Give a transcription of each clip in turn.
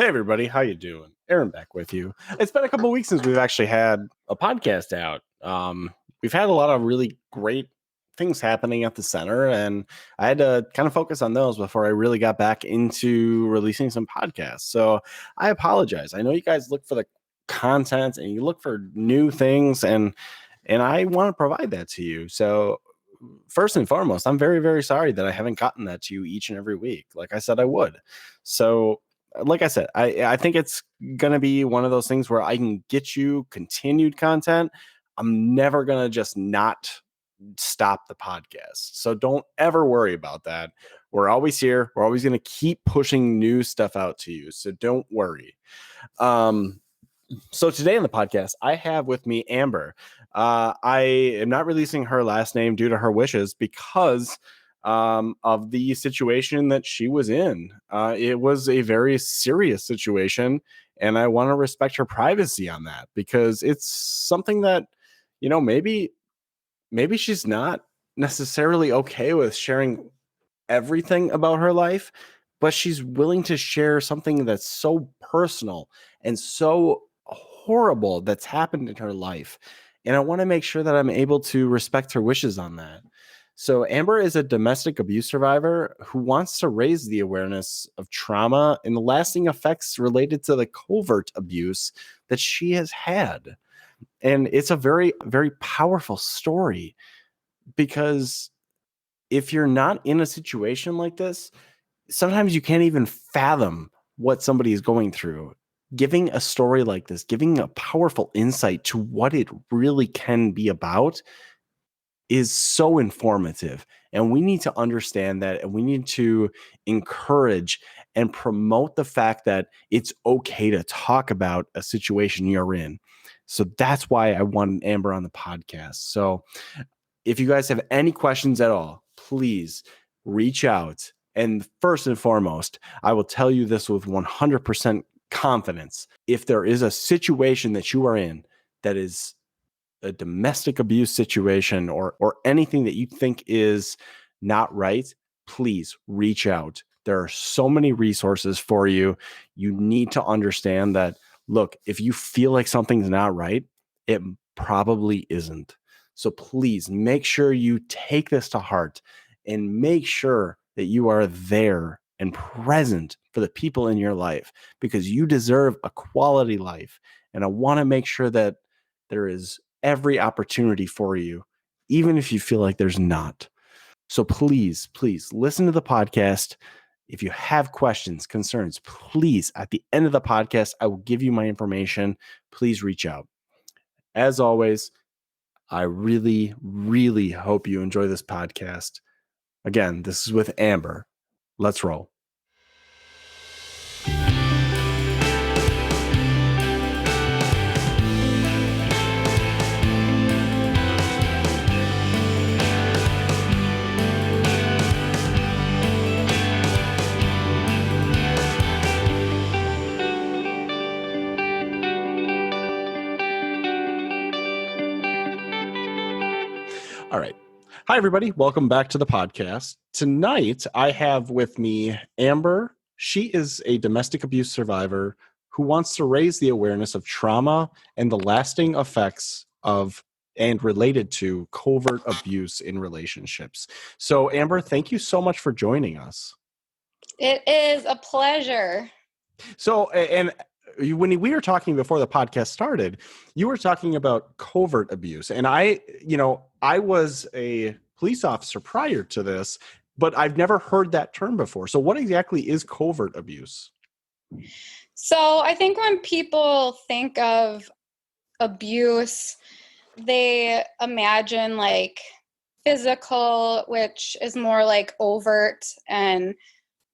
Hey everybody, how you doing? Aaron back with you. It's been a couple weeks since we've actually had a podcast out. We've had a lot of really great things happening at the center, and I had to kind of focus on those before I really got back into releasing some podcasts. So I apologize. I know you guys look for the content and you look for new things, and I want to provide that to you. So first and foremost, I'm very, very sorry that I haven't gotten that to you each and every week, like I said I would. So like I said, I think it's going to be one of those things where I can get you continued content. I'm never going to just not stop the podcast. So don't ever worry about that. We're always here. We're always going to keep pushing new stuff out to you. So don't worry. So today on the podcast, I have with me Amber. I am not releasing her last name due to her wishes because of the situation that she was in. It was a very serious situation, and I want to respect her privacy on that because it's something that, maybe she's not necessarily okay with sharing everything about her life, but she's willing to share something that's so personal and so horrible that's happened in her life. And I want to make sure that I'm able to respect her wishes on that. So, Amber is a domestic abuse survivor who wants to raise the awareness of trauma and the lasting effects related to the covert abuse that she has had. And it's a very, very powerful story because if you're not in a situation like this, sometimes you can't even fathom what somebody is going through. Giving a story like this, giving a powerful insight to what it really can be about is so informative. And we need to understand that, and we need to encourage and promote the fact that it's okay to talk about a situation you're in. So that's why I wanted Amber on the podcast. So if you guys have any questions at all, please reach out. And first and foremost, I will tell you this with 100% confidence. If there is a situation that you are in that is a domestic abuse situation or anything that you think is not right, please reach out. There are so many resources for you. You need to understand that, look, if you feel like something's not right, it probably isn't. So please make sure you take this to heart and make sure that you are there and present for the people in your life because you deserve a quality life. And I want to make sure that there is every opportunity for you, even if you feel like there's not. So please, please listen to the podcast. If you have questions, concerns, please, at the end of the podcast, I will give you my information. Please reach out. As always, I really, really hope you enjoy this podcast. Again, this is with Amber. Let's roll. All right. Hi, everybody. Welcome back to the podcast. Tonight, I have with me Amber. She is a domestic abuse survivor who wants to raise the awareness of trauma and the lasting effects of and related to covert abuse in relationships. So, Amber, thank you so much for joining us. It is a pleasure. So, and when we were talking before the podcast started, you were talking about covert abuse. And I was a police officer prior to this, but I've never heard that term before. So what exactly is covert abuse? So I think when people think of abuse, they imagine like physical, which is more like overt, and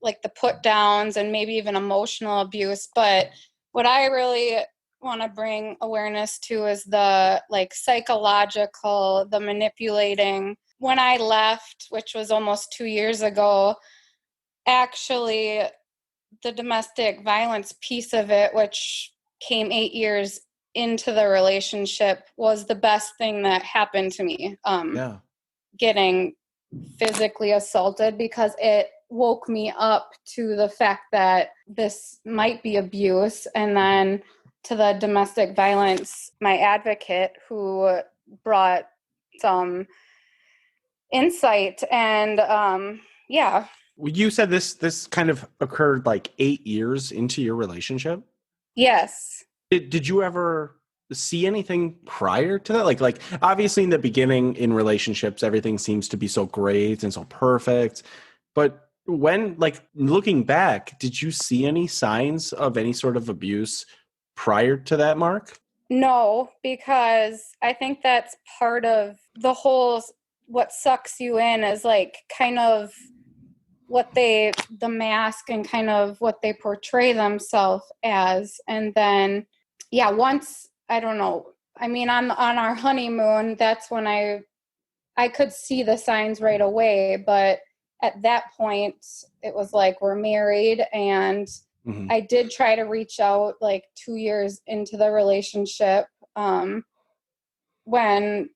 like the put downs and maybe even emotional abuse. But what I really want to bring awareness to is the like psychological, the manipulating. When I left, which was almost 2 years ago, actually the domestic violence piece of it, which came 8 years into the relationship, was the best thing that happened to me. Getting physically assaulted, because it woke me up to the fact that this might be abuse. And then to the domestic violence, my advocate, who brought some insight. And yeah. You said this kind of occurred like 8 years into your relationship. Yes. Did you ever see anything prior to that? Like obviously in the beginning in relationships, everything seems to be so great and so perfect. But when, like, looking back, did you see any signs of any sort of abuse prior to that, Mark? No, because I think that's part of the whole, what sucks you in is like kind of the mask and kind of what they portray themselves as. And then, yeah, once, I don't know, I mean, on our honeymoon, that's when I could see the signs right away. But at that point, it was like, we're married. And I did try to reach out like 2 years into the relationship, when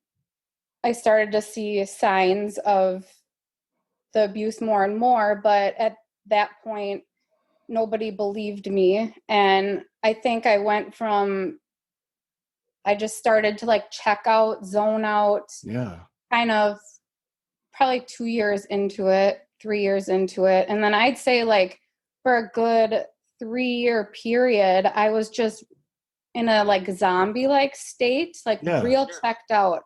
I started to see signs of the abuse more and more. But at that point, nobody believed me. And I think I just started to like check out, zone out, kind of probably 2 years into it, 3 years into it. And then I'd say like for a good 3-year period, I was just in a like zombie like state, like real checked out.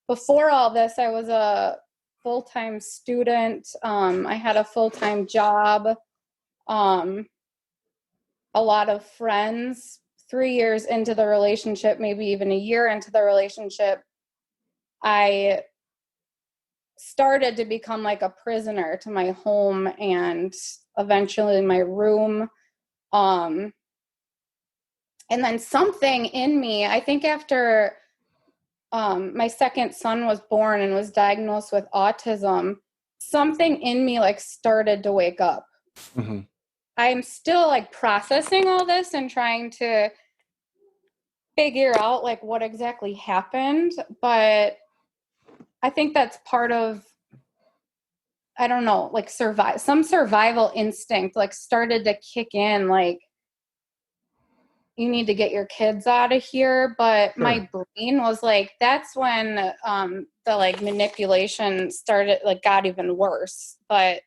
Before all this, I was a full-time student. I had a full-time job. A lot of friends. 3 years into the relationship, maybe even a year into the relationship, I started to become like a prisoner to my home and eventually my room. And then something in me, I think after my second son was born and was diagnosed with autism, something in me like started to wake up. Mm-hmm. I'm still like processing all this and trying to figure out like what exactly happened, but I think that's part of, I don't know, like some survival instinct like started to kick in, like you need to get your kids out of here. But my brain was like, that's when the like manipulation started, like got even worse. But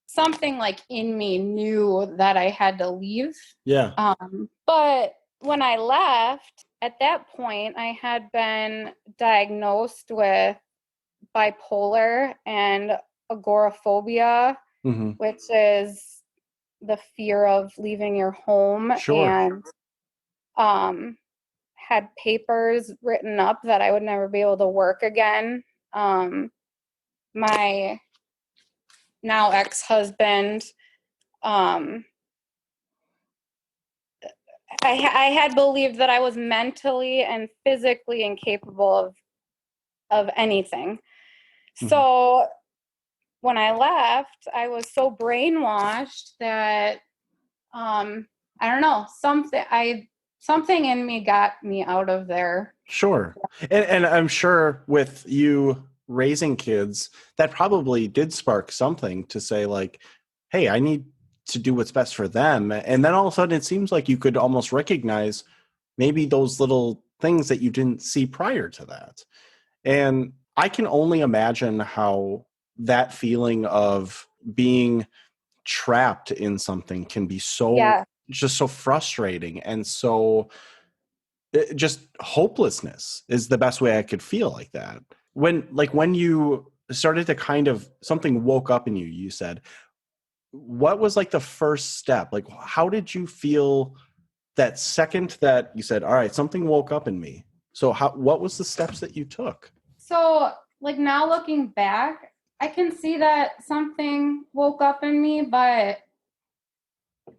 something like in me knew that I had to leave. Yeah. But when I left, at that point, I had been diagnosed with bipolar and agoraphobia, which is the fear of leaving your home. And had papers written up that I would never be able to work again. My now ex-husband, I had believed that I was mentally and physically incapable of anything. So when I left, I was so brainwashed that I don't know, something in me got me out of there. Sure. And I'm sure with you raising kids, that probably did spark something to say like, hey, I need to do what's best for them. And then all of a sudden it seems like you could almost recognize maybe those little things that you didn't see prior to that. And I can only imagine how that feeling of being trapped in something can be just so frustrating and so just hopelessness is the best way I could feel like that. When you started to kind of something woke up in you, you said, what was like the first step? Like, how did you feel that second that you said, all right, something woke up in me? So what was the steps that you took? So like now looking back, I can see that something woke up in me, but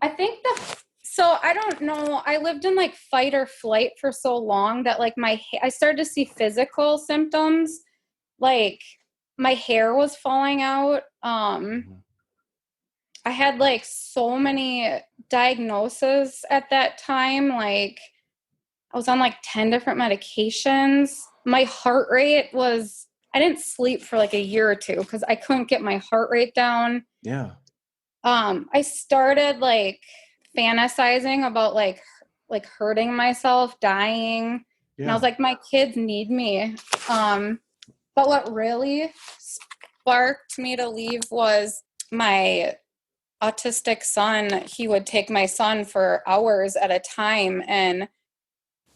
I think so I don't know. I lived in like fight or flight for so long that like I started to see physical symptoms, like my hair was falling out. I had like so many diagnoses at that time. Like I was on like 10 different medications. My heart rate I didn't sleep for like a year or two because I couldn't get my heart rate down. Yeah. I started like fantasizing about like hurting myself, dying. And I was Yeah. like, my kids need me. But what really sparked me to leave was my autistic son. He would take my son for hours at a time, and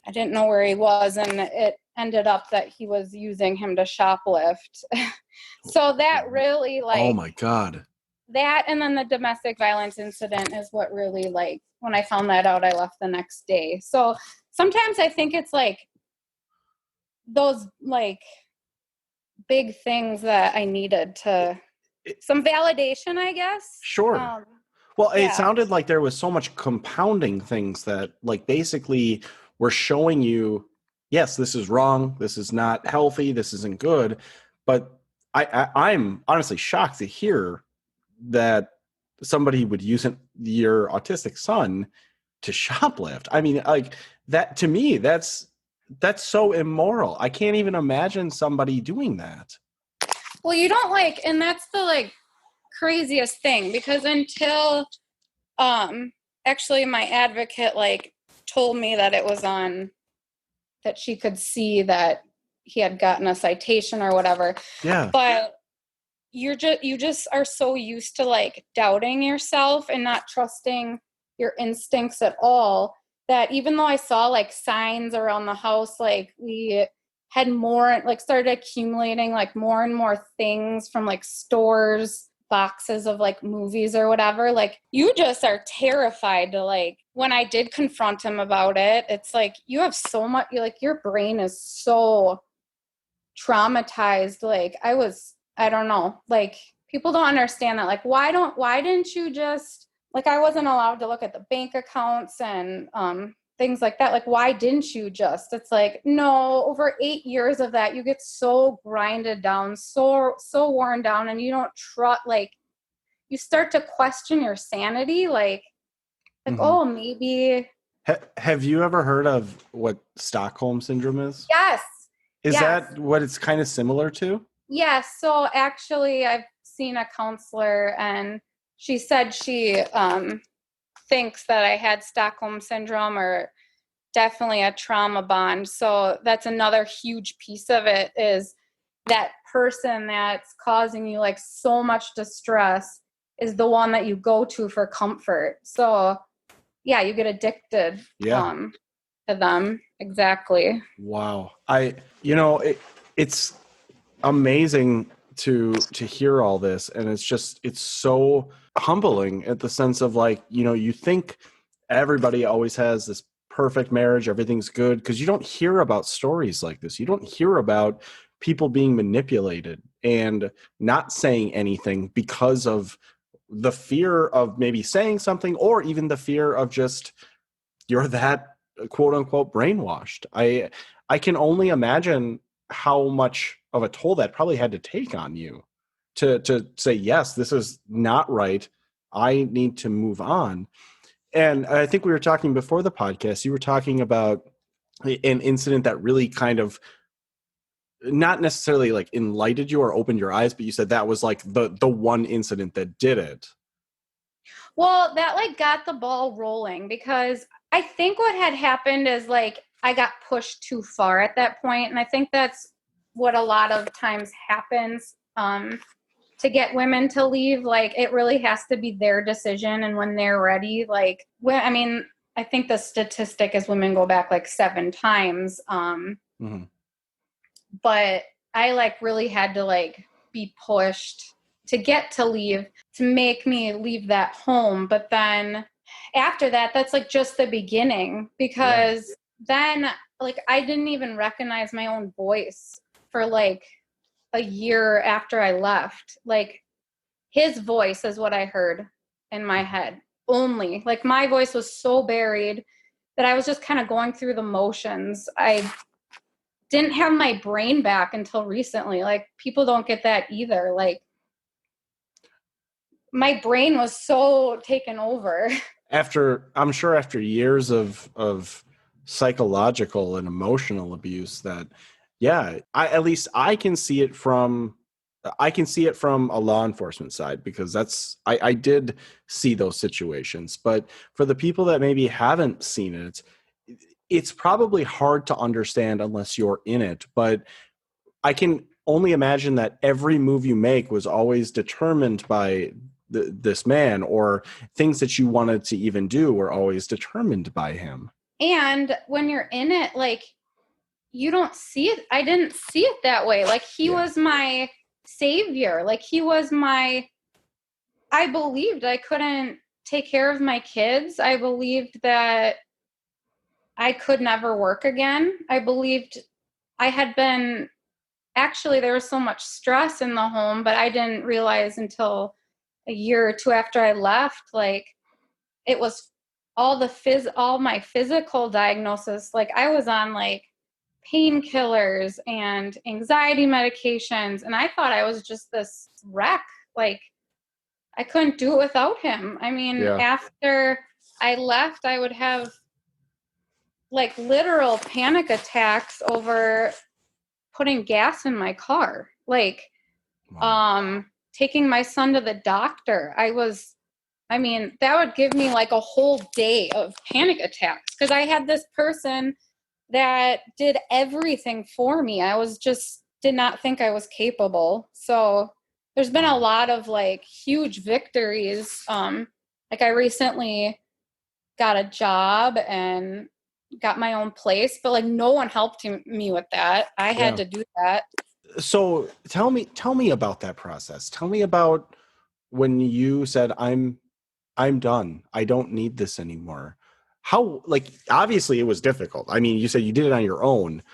I didn't know where he was, and it ended up that he was using him to shoplift. So that really Oh like my God. that, and then the domestic violence incident is what really like when I found that out, I left the next day. So sometimes I think it's like those like big things that I needed to some validation, I guess. Sure. Well, it Yeah. sounded like there was so much compounding things that, like, basically were showing you, yes, this is wrong, this is not healthy, this isn't good. But I'm honestly shocked to hear that somebody would use your autistic son to shoplift. I mean, like that to me, that's so immoral. I can't even imagine somebody doing that. Well, you don't like, and that's the like craziest thing because until um actually my advocate like told me that it was on that she could see that he had gotten a citation or whatever. Yeah. But you just are so used to like doubting yourself and not trusting your instincts at all that even though I saw like signs around the house, like we had more like started accumulating like more and more things from like stores, boxes of like movies or whatever, like you just are terrified to like when I did confront him about it, it's like you have so much like your brain is so traumatized. Like I don't know, like people don't understand that. Like why didn't you just like I wasn't allowed to look at the bank accounts and things like that. Like why didn't you just? It's like no, over 8 years of that, you get so grinded down, so worn down, and you don't trust. Like you start to question your sanity. Like Mhm. oh maybe Have you ever heard of what Stockholm syndrome is? yes, Is yes. that what it's kind of similar to? Yes. So actually, I've seen a counselor, and she said she thinks that I had Stockholm syndrome or definitely a trauma bond. So that's another huge piece of it is that person that's causing you like so much distress is the one that you go to for comfort. So yeah, you get addicted Yeah. to them. Exactly. Wow. It's amazing to hear all this, and it's so humbling at the sense of like, you think everybody always has this perfect marriage, everything's good, because you don't hear about stories like this. You don't hear about people being manipulated and not saying anything because of the fear of maybe saying something, or even the fear of just you're that quote unquote brainwashed. I can only imagine how much of a toll that probably had to take on you to say, yes, this is not right, I need to move on. And I think we were talking before the podcast, you were talking about an incident that really kind of not necessarily like enlightened you or opened your eyes, but you said that was like the one incident that did it. Well, that like got the ball rolling because I think what had happened is like I got pushed too far at that point, and I think that's what a lot of times happens to get women to leave. Like it really has to be their decision, and when they're ready, like when I mean, I think the statistic is women go back like 7 times. Mhm. But I like really had to like be pushed to get to leave to make me leave that home. But then after that, that's like just the beginning Yeah. because then like I didn't even recognize my own voice for like a year after I left. Like his voice is what I heard in my head only. Like my voice was so buried that I was just kind of going through the motions. I didn't have my brain back until recently. Like people don't get that either. Like my brain was so taken over. After, I'm sure after years of psychological and emotional abuse, that yeah, at least I can see it from I can see it from a law enforcement side because I did see those situations. But for the people that maybe haven't seen it, it's probably hard to understand unless you're in it. But I can only imagine that every move you make was always determined by this man, or things that you wanted to even do were always determined by him. And when you're in it, like, you don't see it. I didn't see it that way. Like, he Yeah. was my savior. Like, I believed I couldn't take care of my kids. I believed that I could never work again. I believed I had been, actually, there was so much stress in the home, but I didn't realize until a year or two after I left, like, it was all my physical diagnosis. Like, I was on like painkillers and anxiety medications, and I thought I was just this wreck. Like, I couldn't do it without him. I mean, Yeah. after I left, I would have like literal panic attacks over putting gas in my car. Like, Wow. taking my son to the doctor. I mean, that would give me like a whole day of panic attacks because I had this person that did everything for me. I was just did not think I was capable. So there's been a Wow. lot of like huge victories. Like, I recently got a job and got my own place, but like no one helped me with that. I had Yeah. to do that. So tell me about that process. Tell me about when you said, I'm done. I don't need this anymore. How, like, obviously it was difficult. I mean, you said you did it on your own.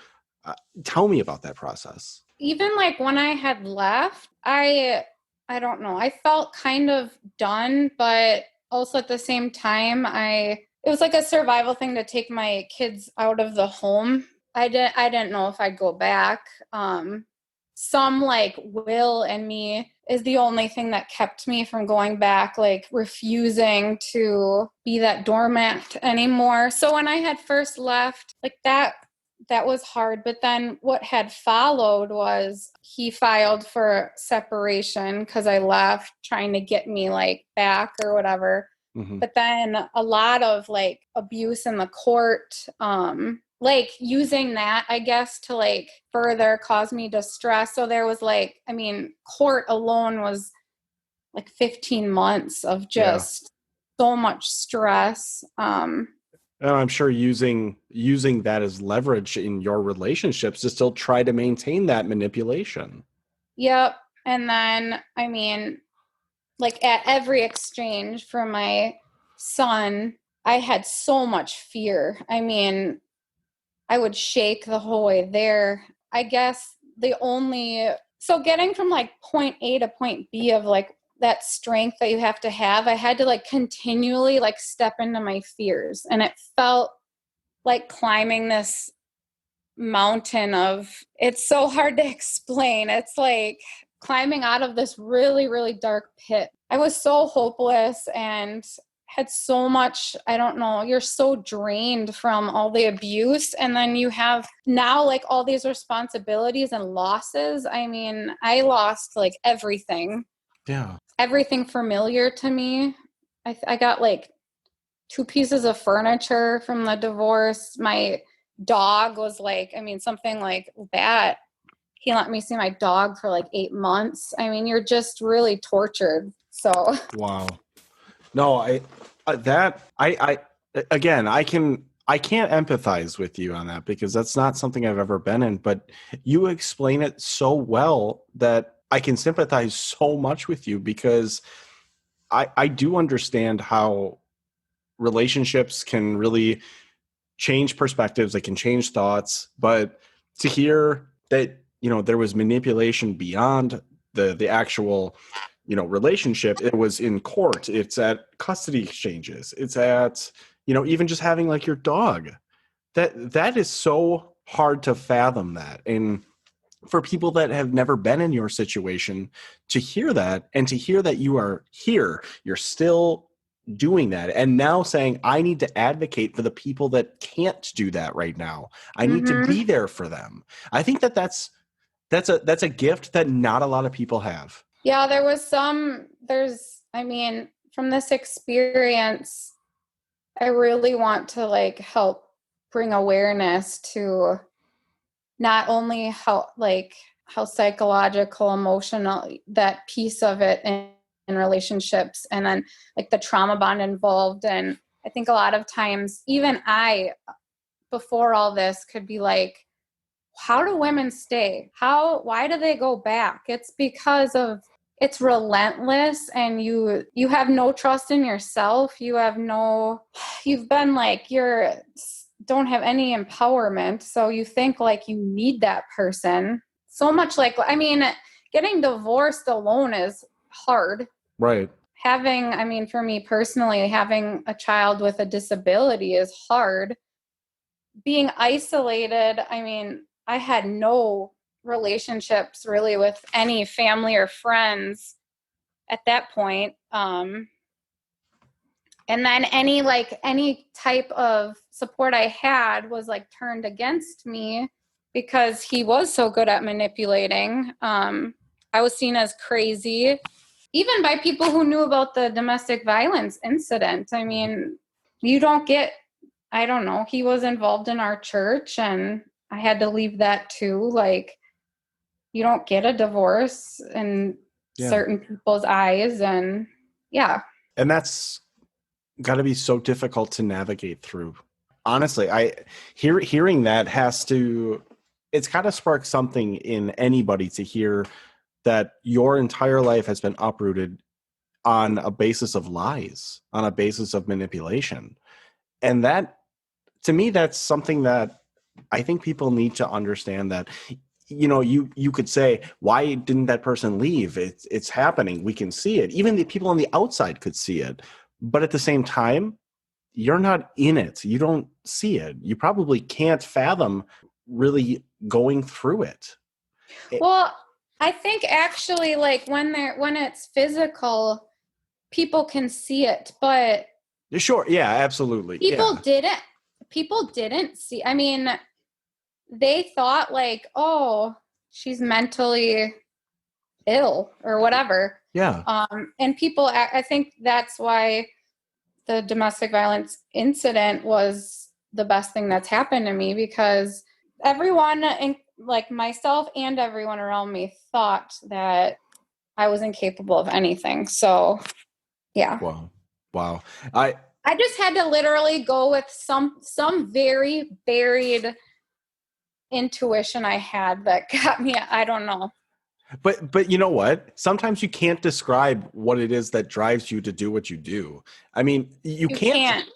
Uh, Tell me about that process. Even like when I had left, I don't know. I felt kind of done, but also at the same time, it was like a survival thing to take my kids out of the home. I didn't know if I'd go back. Some like will in me is the only thing that kept me from going back, like refusing to be that doormat anymore. So when I had first left, like that was hard. But then what had followed was he filed for separation because I left, trying to get me like back or whatever. Hmm. But then a lot of like abuse in the court, like using that, I guess, to like further cause me distress. So there was like, I mean, court alone was like 15 months of Yeah. just so much stress. And I'm sure using that as leverage in your relationships to still try to maintain that manipulation. Yep. And then, I mean, like at every exchange for my son, I had so much fear. I mean, I would shake the whole way there. I guess so getting from like point A to point B of like that strength that you have to have, I had to like continually like step into my fears. And it felt like climbing this mountain it's so hard to explain. It's like climbing out of this really, really dark pit. I was so hopeless and had so much, I don't know, you're so drained from all the abuse. And then you have now like all these responsibilities and losses. I mean, I lost like Yeah. everything familiar to me. I got like 2 pieces of furniture from the divorce. My dog was like, I mean, something like that. He let me see my dog for like 8 months. I mean, you're just really tortured. So, Wow. No, again, I can't empathize with you on that because that's not something I've ever been in, but you explain it so well that I can sympathize so much with you because I do understand how relationships can really change perspectives, they can change thoughts, but to hear that, there was manipulation beyond the actual, relationship. It was in court, it's at custody exchanges, it's at, even just having like your dog. That is so hard to fathom that. And for people that have never been in your situation, to hear that, and to hear that you are here, you're still doing that, and now saying, I need to advocate for the people that can't do that right now, I need to mhm. be there for them. I think that That's a gift that not a lot of people have. Yeah, I mean, from this experience, I really want to like help bring awareness to not only how psychological, emotional, that piece of it in relationships, and then like the trauma bond involved. And I think a lot of times, even I, before all this, could be like, how do women stay? Why do they go back? It's because of it's relentless, and you have no trust in yourself. You've been like, don't have any empowerment. So you think like you need that person so much. Like, I mean, getting divorced alone is hard. Right. I mean, for me personally, having a child with a disability is hard. Being isolated, I mean, I had no relationships really with any family or friends at that point. And then any type of support I had was like turned against me because he was so good at manipulating. I was seen as crazy, even by people who knew about the domestic violence incident. I mean, I don't know, he was involved in our church, and I had to leave that too. Like, you don't get a divorce in certain people's eyes. And yeah. And that's got to be so difficult to navigate through. Honestly, hearing that it's got to spark something in anybody to hear that your entire life has been uprooted on a basis of lies, on a basis of manipulation. And that, to me, that's something that I think people need to understand, that, you know, you could say, why didn't that person leave? It's happening. We can see it. Even the people on the outside could see it. But at the same time, you're not in it. You don't see it. You probably can't fathom really going through it. Well, I think actually, like, when it's physical, people can see it, but Sure. Yeah, absolutely. people didn't see. I mean, they thought like, oh, she's mentally ill or whatever. Yeah. And I think that's why the domestic violence incident was the best thing that's happened to me, because everyone, like myself and everyone around me, thought that I was incapable of anything. So, yeah. Wow. I just had to literally go with some very buried intuition I had that got me. I don't know. But you know what? Sometimes you can't describe what it is that drives you to do what you do. I mean, you can't.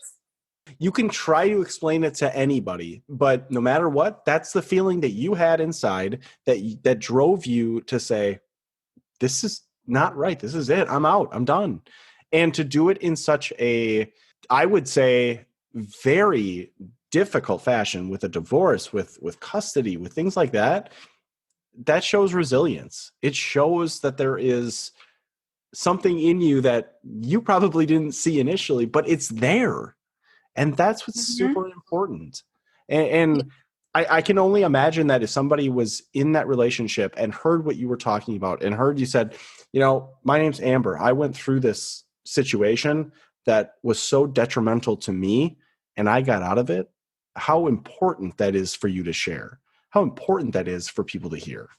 You can try to explain it to anybody, but no matter what, that's the feeling that you had inside that drove you to say, this is not right. This is it. I'm out. I'm done. And to do it in such a, I would say, very difficult fashion, with a divorce, with custody, with things like that, that shows resilience. It shows that there is something in you that you probably didn't see initially, but it's there. And that's what's super important. And I can only imagine that if somebody was in that relationship and heard what you were talking about, and heard you said, you know, my name's Amber, I went through this situation that was so detrimental to me and I got out of it, how important that is for you to share, how important that is for people to hear.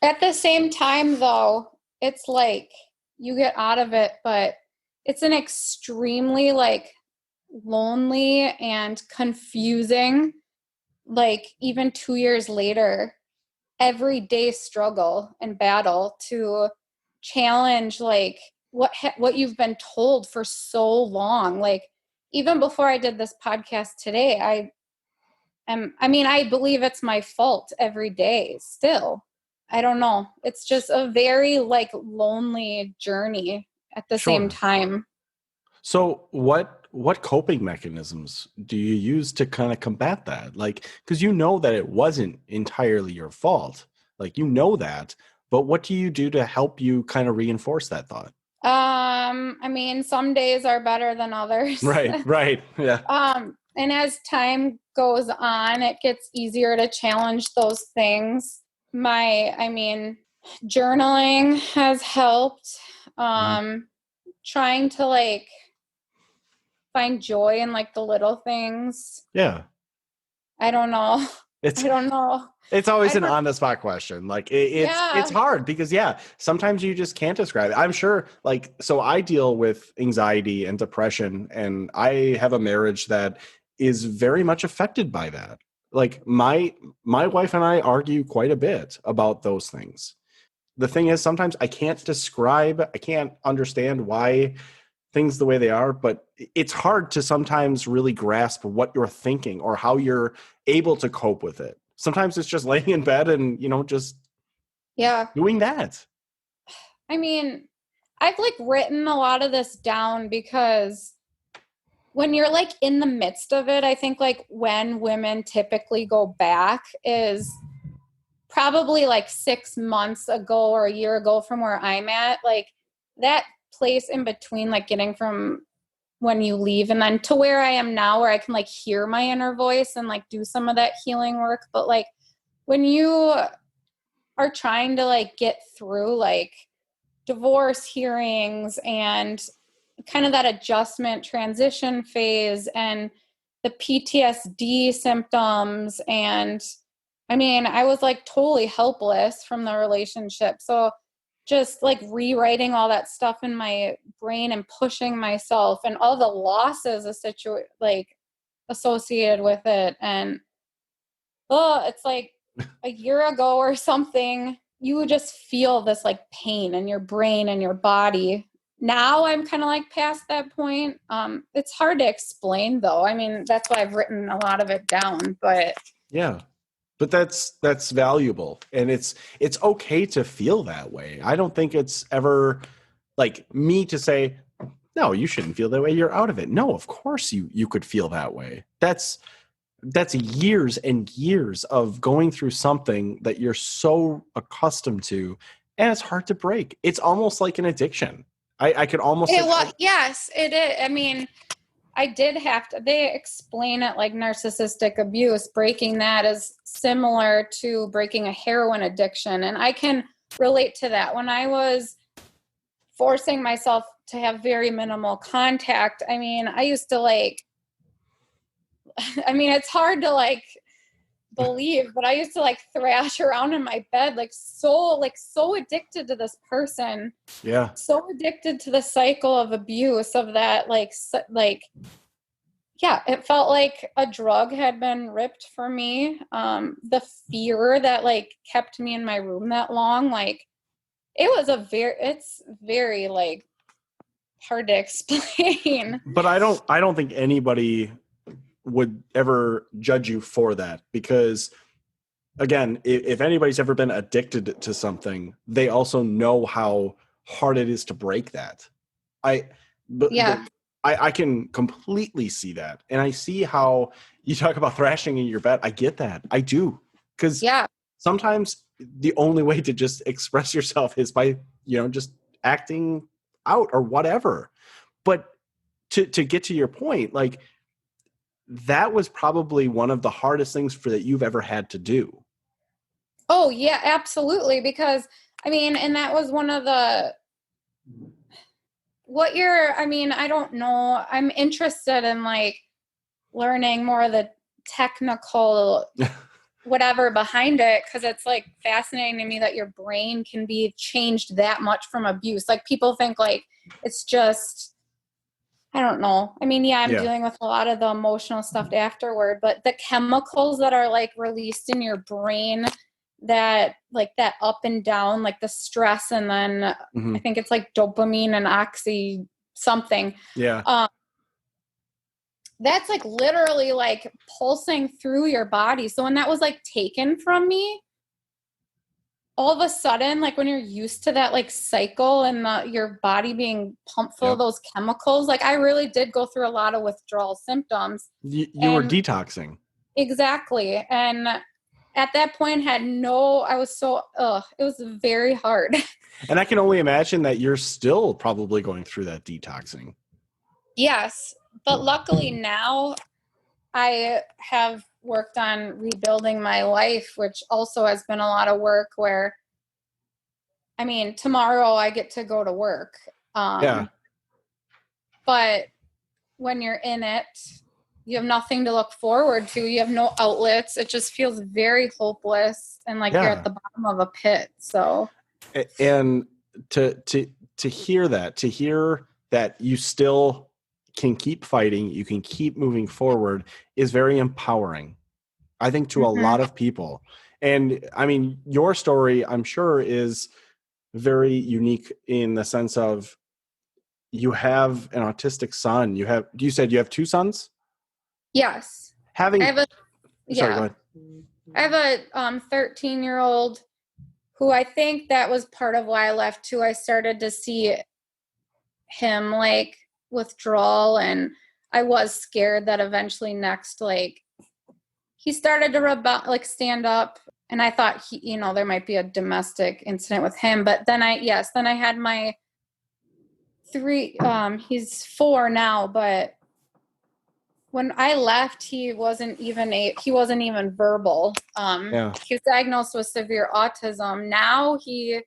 At the same time, though, it's like you get out of it, but it's an extremely like lonely and confusing, like even 2 years later, everyday struggle and battle to challenge like what you've been told for so long. Like, even before I did this podcast today, I believe it's my fault every day still. I don't know. It's just a very like lonely journey at the same time. So what coping mechanisms do you use to kind of combat that? Like, because you know that it wasn't entirely your fault. Like, you know that, but what do you do to help you kind of reinforce that thought? I mean, some days are better than others. Right. Yeah. And as time goes on, it gets easier to challenge those things. I mean, journaling has helped. Mhm. Trying to like find joy in like the little things. Yeah. I don't know. It's I don't know. it's always I an don't, on the spot question. Like it's yeah. hard because yeah, sometimes you just can't describe it. I'm sure like so I deal with anxiety and depression and I have a marriage that is very much affected by that. Like my wife and I argue quite a bit about those things. The thing is sometimes I can't understand why things the way they are, but it's hard to sometimes really grasp what you're thinking or how you're able to cope with it. Sometimes it's just laying in bed and, just Yeah. doing that. I mean, I've like written a lot of this down because when you're like in the midst of it, I think like when women typically go back is probably like 6 months ago or a year ago from where I'm at. Like that place in between, like getting from when you leave and then to where I am now, where I can like hear my inner voice and like do some of that healing work. But like when you are trying to like get through like divorce hearings and kind of that adjustment transition phase and the PTSD symptoms. And I mean, I was like totally helpless from the relationship. So just like rewriting all that stuff in my brain and pushing myself and all the losses like associated with it. And oh, it's like a year ago or something, you would just feel this like pain in your brain and your body. Now I'm kind of like past that point. It's hard to explain though. I mean, that's why I've written a lot of it down, but Yeah. But that's valuable and it's okay to feel that way. I don't think it's ever like me to say, no, you shouldn't feel that way. You're out of it. No, of course you could feel that way. That's years and years of going through something that you're so accustomed to and it's hard to break. It's almost like an addiction. I could almost it was, yes, it is. I mean, I did have to, they explain it like narcissistic abuse. Breaking that is similar to breaking a heroin addiction. And I can relate to that. When I was forcing myself to have very minimal contact, I mean, I used to like, I mean, it's hard to like believe, but I used to like thrash around in my bed, like so addicted to this person, yeah. so addicted to the cycle of abuse of that, like, yeah, it felt like a drug had been ripped from me. The fear that like kept me in my room that long, like it's very like hard to explain. But I don't think anybody would ever judge you for that because again, if anybody's ever been addicted to something, they also know how hard it is to break that. I Yeah. I can completely see that. And I see how you talk about thrashing in your bed. I get that. I do. Because Yeah. sometimes the only way to just express yourself is by, just acting out or whatever. But to get to your point, like that was probably one of the hardest things that you've ever had to do. Oh, yeah, absolutely. Because I mean, and that was one of the I mean, I don't know. I'm interested in like learning more of the technical whatever behind it because it's like fascinating to me that your brain can be changed that much from abuse. Like people think like it's just, I don't know. I mean, yeah, I'm Yeah. dealing with a lot of the emotional stuff afterward, but the chemicals that are like released in your brain, that like that up and down, like the stress, and then I Mhm. think it's like dopamine and oxy something. Yeah. Um, that's like literally like pulsing through your body. So when that was like taken from me, all of a sudden, like when you're used to that like cycle and your body being pumped full of Yep. those chemicals, like I really did go through a lot of withdrawal symptoms. You were And detoxing. exactly. And at that point I was so, it was very hard. And I can only imagine that you're still probably going through that detoxing. Yes. But luckily now I have worked on rebuilding my life, which also has been a lot of work where, I mean, tomorrow I get to go to work. Yeah. But when you're in it, you have nothing to look forward to. You have no outlets. It just feels very hopeless and like you're at the bottom of a pit. So, and to hear that you still can keep fighting, you can keep moving forward is very empowering, I think, to a lot of people. And I mean, your story, I'm sure, is very unique in the sense of you have an autistic son. You said you have two sons? yes. Having, I have a, sorry, go yeah. ahead. I have a 13-year-old who I think that was part of why I left too. I started to see him like withdrawal, and I was scared that eventually next, like, he started to like stand up, and I thought there might be a domestic incident with him. But then I had my three, he's 4 now, but when I left, he wasn't even verbal. Yeah. He was diagnosed with severe autism. Now he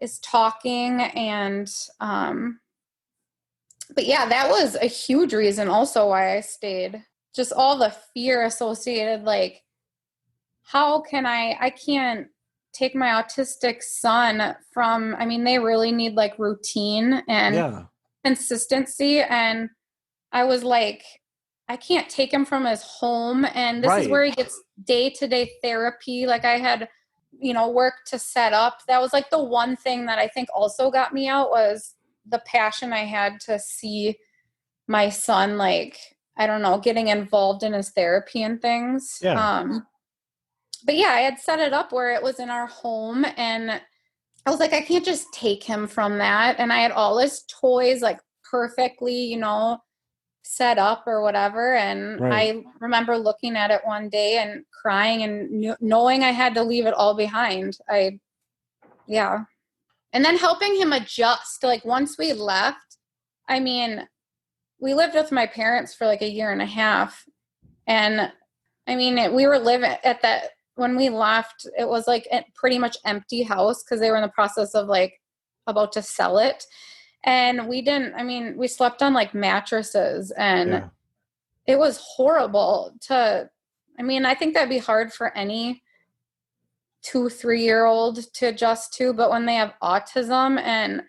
is talking, and but yeah, that was a huge reason also why I stayed. Just all the fear associated, like, how can I can't take my autistic son from, I mean, they really need like routine and consistency. And I was like, I can't take him from his home. And this is where he gets day-to-day therapy. Like I had, work to set up. That was like the one thing that I think also got me out was the passion I had to see my son, like, I don't know, getting involved in his therapy and things. Yeah. But yeah, I had set it up where it was in our home, and I was like, I can't just take him from that. And I had all his toys like perfectly, set up or whatever. And I remember looking at it one day and crying and knowing I had to leave it all behind. Yeah. And then helping him adjust. Like once we left, I mean, we lived with my parents for like a year and a half. And I mean, we were living at that, when we left, it was like a pretty much empty house because they were in the process of like about to sell it. And we slept on like mattresses, and it was horrible I think that'd be hard for any 2-3-year-old to adjust to, but when they have autism, and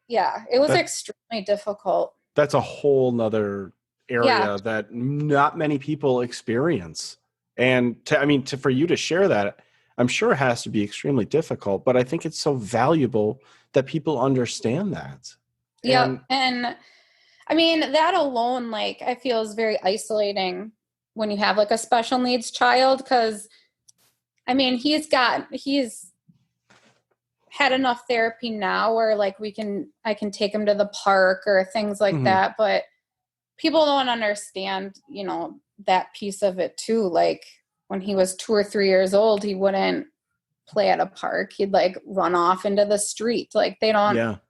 yeah, it was extremely difficult. That's a whole nother area that not many people experience. And for you to share that, I'm sure it has to be extremely difficult, but I think it's so valuable that people understand that. Yep. And I mean, that alone, like, I feel is very isolating when you have like a special needs child. Cause I mean, he's had enough therapy now where like I can take him to the park or things like that. But people don't understand, that piece of it too. Like when he was 2 or 3 years old, he wouldn't play at a park. He'd like run off into the street. Like they don't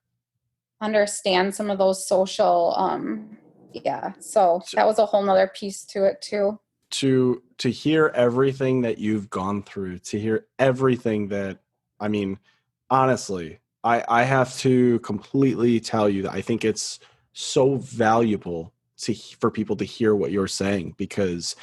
understand some of those social, So that was a whole nother piece to it too. To hear everything that you've gone through, to hear everything that, I mean, honestly, I have to completely tell you that I think it's so valuable for people to hear what you're saying, because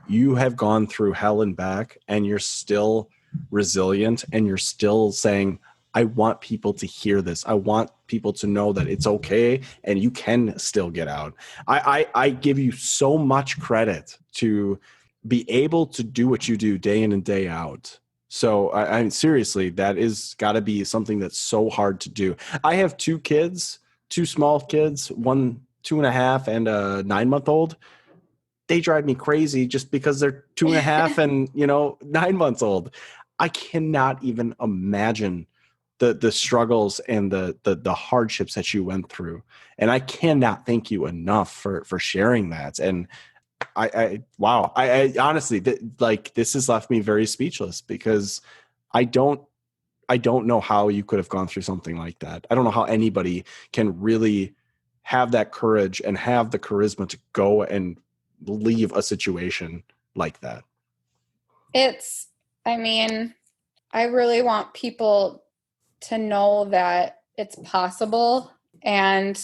you have gone through hell and back and you're still resilient and you're still saying, I want people to hear this. I want people to know that it's okay and you can still get out. I give you so much credit to be able to do what you do day in and day out. So I mean, seriously, that is got to be something that's so hard to do. I have 2 kids, 2 small kids, 1 2.5 and a 9-month-old. They drive me crazy just because they're 2.5 and 9 months old. I cannot even imagine the struggles and the hardships that you went through. And I cannot thank you enough for sharing that. And wow. I honestly, this has left me very speechless, because I don't know how you could have gone through something like that. I don't know how anybody can really have that courage and have the charisma to go and leave a situation like that. I mean, I really want people to know that it's possible. And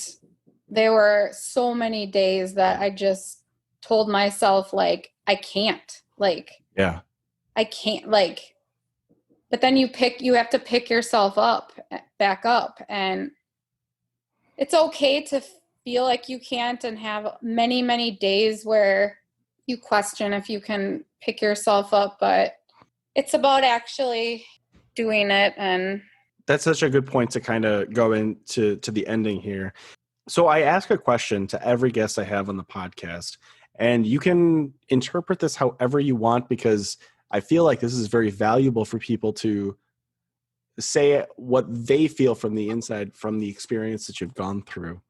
there were so many days that I just told myself, like, I can't, like, Yeah. I can't, like, but then you have to pick yourself up, back up. And it's okay to feel like you can't and have many, many days where you question if you can pick yourself up, but it's about actually doing it. And That's such a good point to kind of go into the ending here. So I ask a question to every guest I have on the podcast, and you can interpret this however you want, because I feel like this is very valuable for people to say what they feel from the inside, from the experience that you've gone through.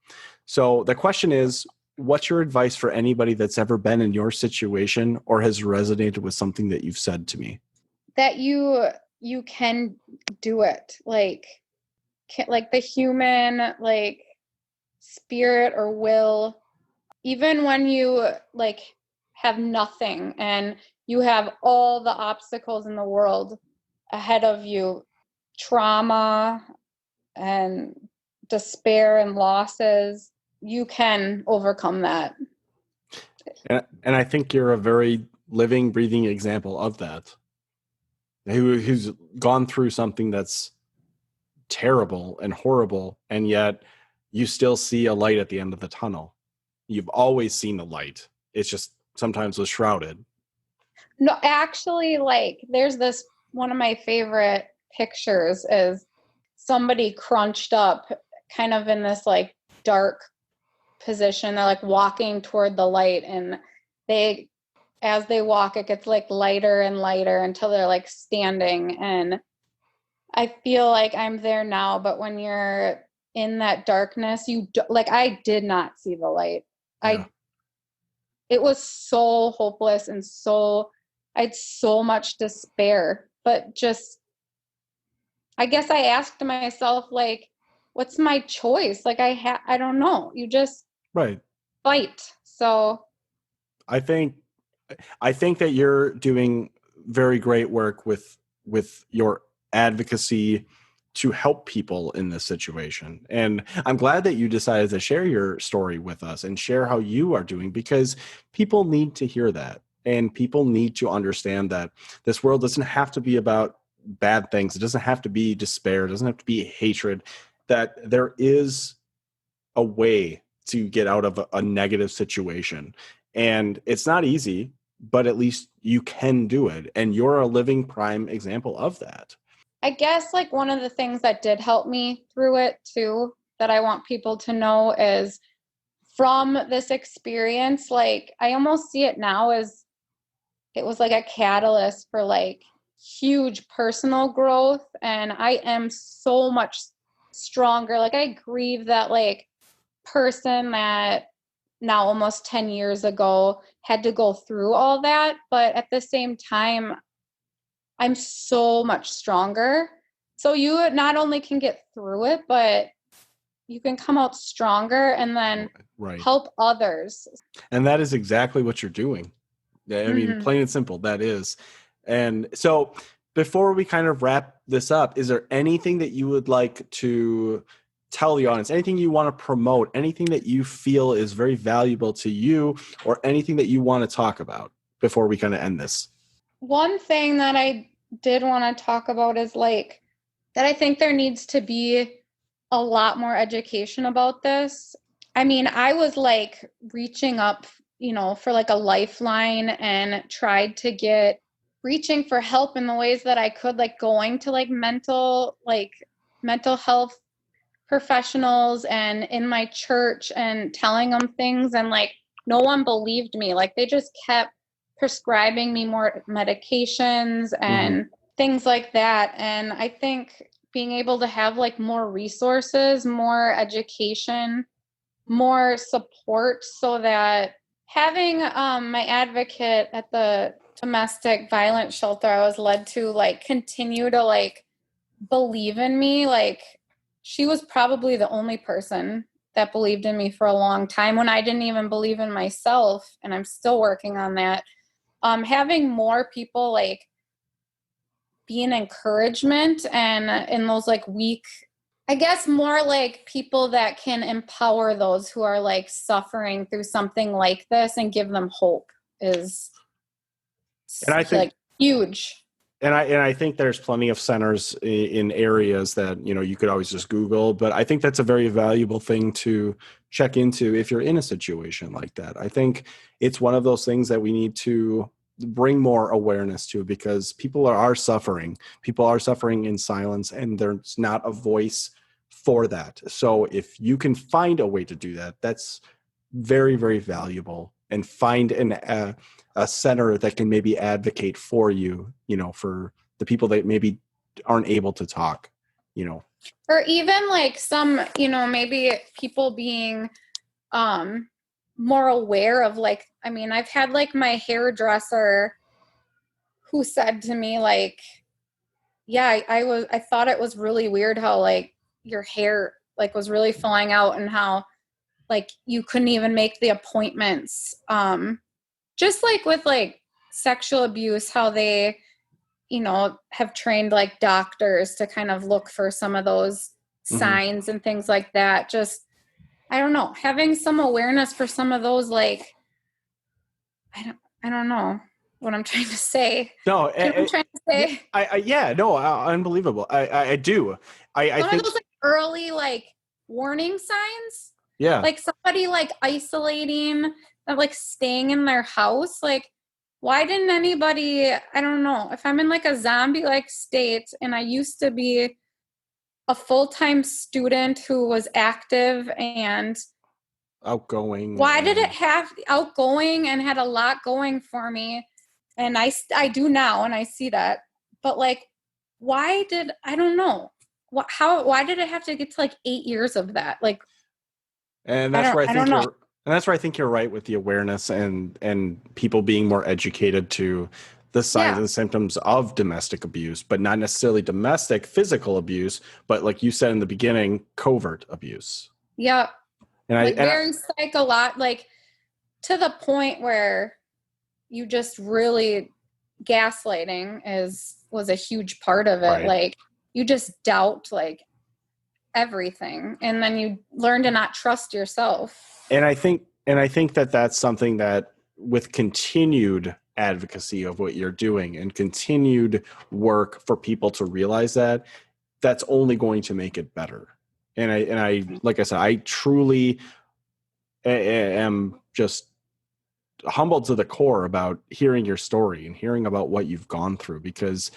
So the question is, what's your advice for anybody that's ever been in your situation or has resonated with something that you've said to me? that you can do it, like the human, like, spirit or will, even when you like have nothing and you have all the obstacles in the world ahead of you, trauma and despair and losses, you can overcome that. And I think you're a very living, breathing example of that, who's gone through something that's terrible and horrible, and yet you still see a light at the end of the tunnel. You've always seen the light. It's just sometimes was shrouded. No, actually, like, there's this one of my favorite pictures is somebody crunched up kind of in this like dark position. They're like walking toward the light, and they as they walk it gets like lighter and lighter until they're like standing. And I feel like I'm there now, but when you're in that darkness, like, I did not see the light. Yeah. I It was so hopeless, and I had so much despair, but just, I guess I asked myself, like, what's my choice? Like, I don't know. You just Right. fight. So I think that you're doing very great work with your advocacy to help people in this situation. And I'm glad that you decided to share your story with us and share how you are doing, because people need to hear that. And people need to understand that this world doesn't have to be about bad things. It doesn't have to be despair. It doesn't have to be hatred. That there is a way to get out of a negative situation. And it's not easy, but at least you can do it. And you're a living prime example of that. I guess, like, one of the things that did help me through it too, that I want people to know is, from this experience, like, I almost see it now as it was like a catalyst for like huge personal growth. And I am so much stronger. Like, I grieve that like person that now almost 10 years ago had to go through all that. But at the same time, I'm so much stronger. So you not only can get through it, but you can come out stronger and then Right. help others. And that is exactly what you're doing. I mean, plain and simple, that is. And so before we kind of wrap this up, is there anything that you would like to tell the audience, anything you want to promote, anything that you feel is very valuable to you, or anything that you want to talk about before we kind of end this? One thing that I did want to talk about is like that I think there needs to be a lot more education about this. I mean, I was like reaching up, for like a lifeline, and tried to get reaching for help in the ways that I could, like going to like mental health professionals and in my church and telling them things, and like no one believed me. Like, they just kept prescribing me more medications and things like that. And I think being able to have like more resources, more education, more support, so that having my advocate at the domestic violence shelter I was led to, like, continue to like believe in me. Like, she was probably the only person that believed in me for a long time when I didn't even believe in myself, and I'm still working on that. Having more people like be an encouragement and in those like weak, I guess more like people that can empower those who are like suffering through something like this and give them hope is And I think like huge. And I think there's plenty of centers in areas that, you could always just Google, but I think that's a very valuable thing to check into if you're in a situation like that. I think it's one of those things that we need to bring more awareness to, because people are suffering. People are suffering in silence, and there's not a voice for that. So if you can find a way to do that, that's very, very valuable, and find a center that can maybe advocate for you, for the people that maybe aren't able to talk, Or even like some, maybe people being more aware of like, I mean, I've had like my hairdresser who said to me like, yeah, I thought it was really weird how like your hair like was really falling out, and how like you couldn't even make the appointments. Just like with like sexual abuse, how they, have trained like doctors to kind of look for some of those signs and things like that. Just, I don't know, having some awareness for some of those, like, I don't know what I'm trying to say. No, I'm trying to say. unbelievable. I do. I Some think, of those like early like warning signs, yeah. like somebody like isolating, like staying in their house, like why didn't anybody, I don't know, if I'm in like a zombie like state and I used to be a full-time student who was active and Outgoing. why did it have outgoing and had a lot going for me, and I do now and I see that, but like why did, I don't know, why did it have to get to like 8 years of that, like And that's where I I think don't know. you're right with the awareness, and people being more educated to the signs and symptoms of domestic abuse, but not necessarily domestic physical abuse, but like you said in the beginning, covert abuse. Yeah. And like very psycho, like to the point where you just really gaslighting was a huge part of it. Right. Like you just doubt like everything, and then you learn to not trust yourself. And I think that that's something that, with continued advocacy of what you're doing and continued work for people to realize that, that's only going to make it better. And I like I said, I truly am just humbled to the core about hearing your story and hearing about what you've gone through, because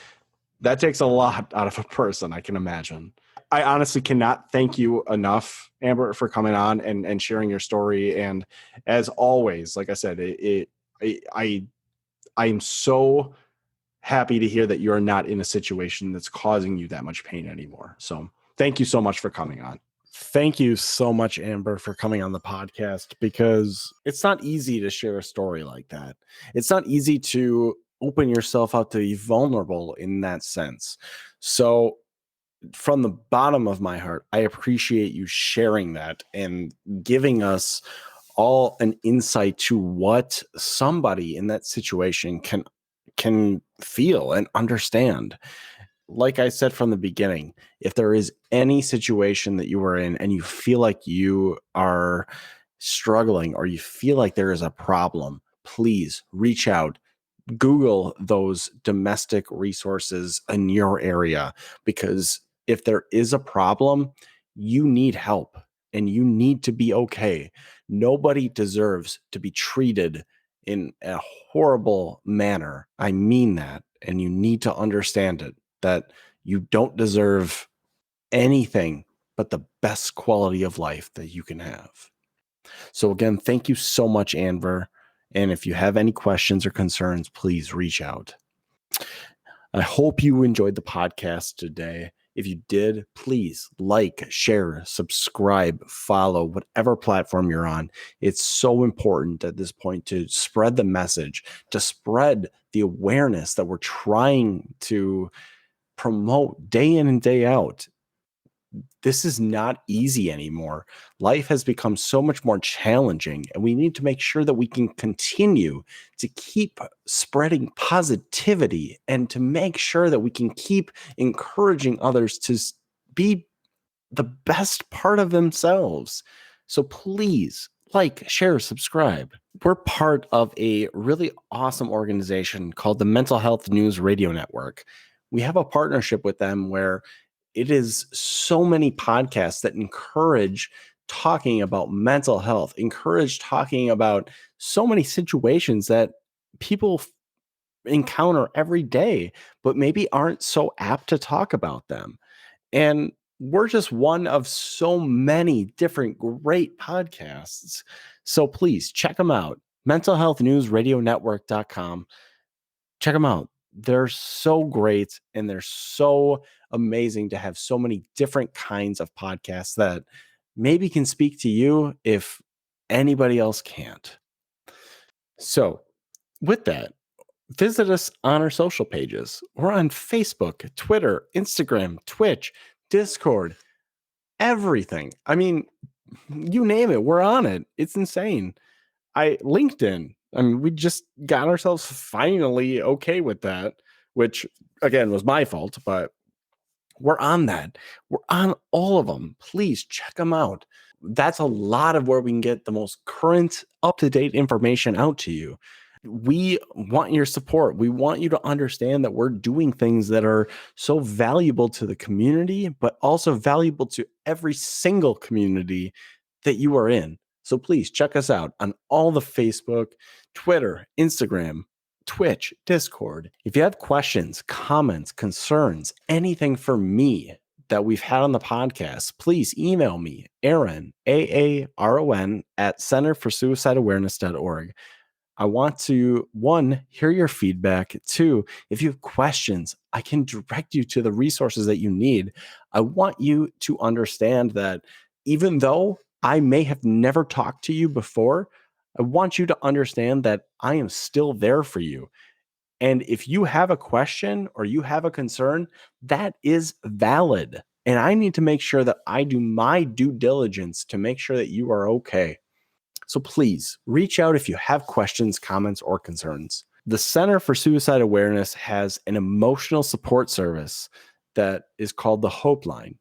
that takes a lot out of a person, I can imagine. I honestly cannot thank you enough, Amber, for coming on and sharing your story. And as always, like I said, I'm so happy to hear that you're not in a situation that's causing you that much pain anymore. So thank you so much for coming on. Thank you so much, Amber, for coming on the podcast, because it's not easy to share a story like that. It's not easy to open yourself out to be vulnerable in that sense. So from the bottom of my heart, I appreciate you sharing that and giving us all an insight to what somebody in that situation can feel and understand. Like I said from the beginning, if there is any situation that you are in and you feel like you are struggling or you feel like there is a problem, please reach out. Google those domestic resources in your area, because if there is a problem, you need help and you need to be okay. Nobody deserves to be treated in a horrible manner. I mean that. And you need to understand it, that you don't deserve anything but the best quality of life that you can have. So again, thank you so much, Amber. And if you have any questions or concerns, please reach out. I hope you enjoyed the podcast today. If you did, please like, share, subscribe, follow, whatever platform you're on. It's so important at this point to spread the message, to spread the awareness that we're trying to promote day in and day out. this is not easy anymore. Life has become so much more challenging, and we need to make sure that we can continue to keep spreading positivity and to make sure that we can keep encouraging others to be the best part of themselves. So please like, share, subscribe. We're part of a really awesome organization called the Mental Health News Radio Network. We have a partnership with them where it is so many podcasts that encourage talking about mental health, encourage talking about so many situations that people encounter every day, but maybe aren't so apt to talk about them. And we're just one of so many different great podcasts. So please check them out. mentalhealthnewsradionetwork.com. Check them out. They're so great and they're so amazing to have so many different kinds of podcasts that maybe can speak to you if anybody else can't. So, with that, visit us on our social pages. We're on Facebook, Twitter, Instagram, Twitch, Discord, everything. I mean, you name it, we're on it. It's insane. LinkedIn. I mean, we just got ourselves finally okay with that, which again was my fault, but we're on that. We're on all of them. Please check them out. That's a lot of where we can get the most current, up-to-date information out to you. We want your support. We want you to understand that we're doing things that are so valuable to the community, but also valuable to every single community that you are in. So please check us out on all the Facebook, Twitter, Instagram, Twitch, Discord. If you have questions, comments, concerns, anything for me that we've had on the podcast, please email me, Aaron, AARON, at centerforsuicideawareness.org. I want to, one, hear your feedback. Two, if you have questions, I can direct you to the resources that you need. I want you to understand that even though I may have never talked to you before, I want you to understand that I am still there for you. And if you have a question or you have a concern, that is valid. And I need to make sure that I do my due diligence to make sure that you are okay. So please reach out if you have questions, comments, or concerns. The Center for Suicide Awareness has an emotional support service that is called the Hope Line.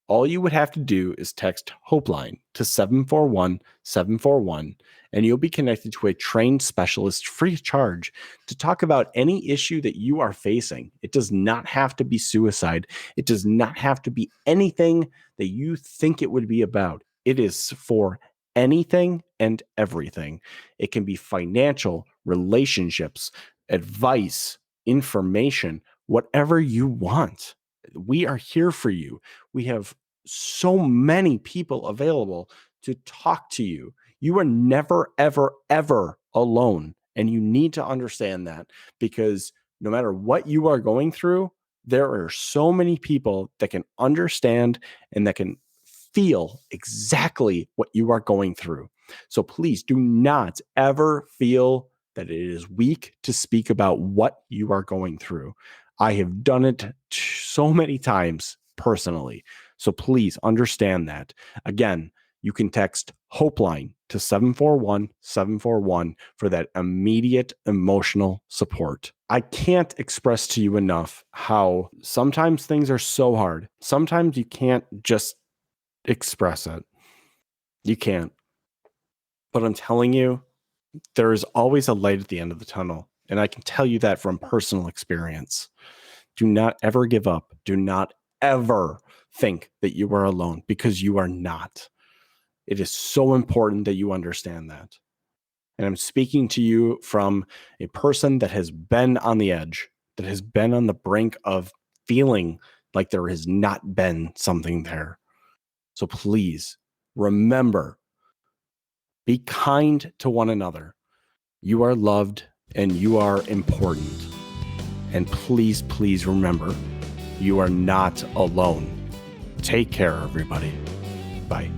All you would have to do is text Hope Line to 741-741, and you'll be connected to a trained specialist free of charge to talk about any issue that you are facing. It does not have to be suicide. It does not have to be anything that you think it would be about. It is for anything and everything. It can be financial, relationships, advice, information, whatever you want. We are here for you. We have so many people available to talk to you. You are never, ever, ever alone. And you need to understand that, because no matter what you are going through, there are so many people that can understand and that can feel exactly what you are going through. So please do not ever feel that it is weak to speak about what you are going through. I have done it so many times personally. So please understand that. Again, you can text Hope Line to 741-741 for that immediate emotional support. I can't express to you enough how sometimes things are so hard. Sometimes you can't just express it. You can't. But I'm telling you, there is always a light at the end of the tunnel. And I can tell you that from personal experience. Do not ever give up. Do not ever think that you are alone, because you are not. It is so important that you understand that. And I'm speaking to you from a person that has been on the edge, that has been on the brink of feeling like there has not been something there. So please remember, be kind to one another. You are loved and you are important. And please, please remember, you are not alone. Take care, everybody. Bye.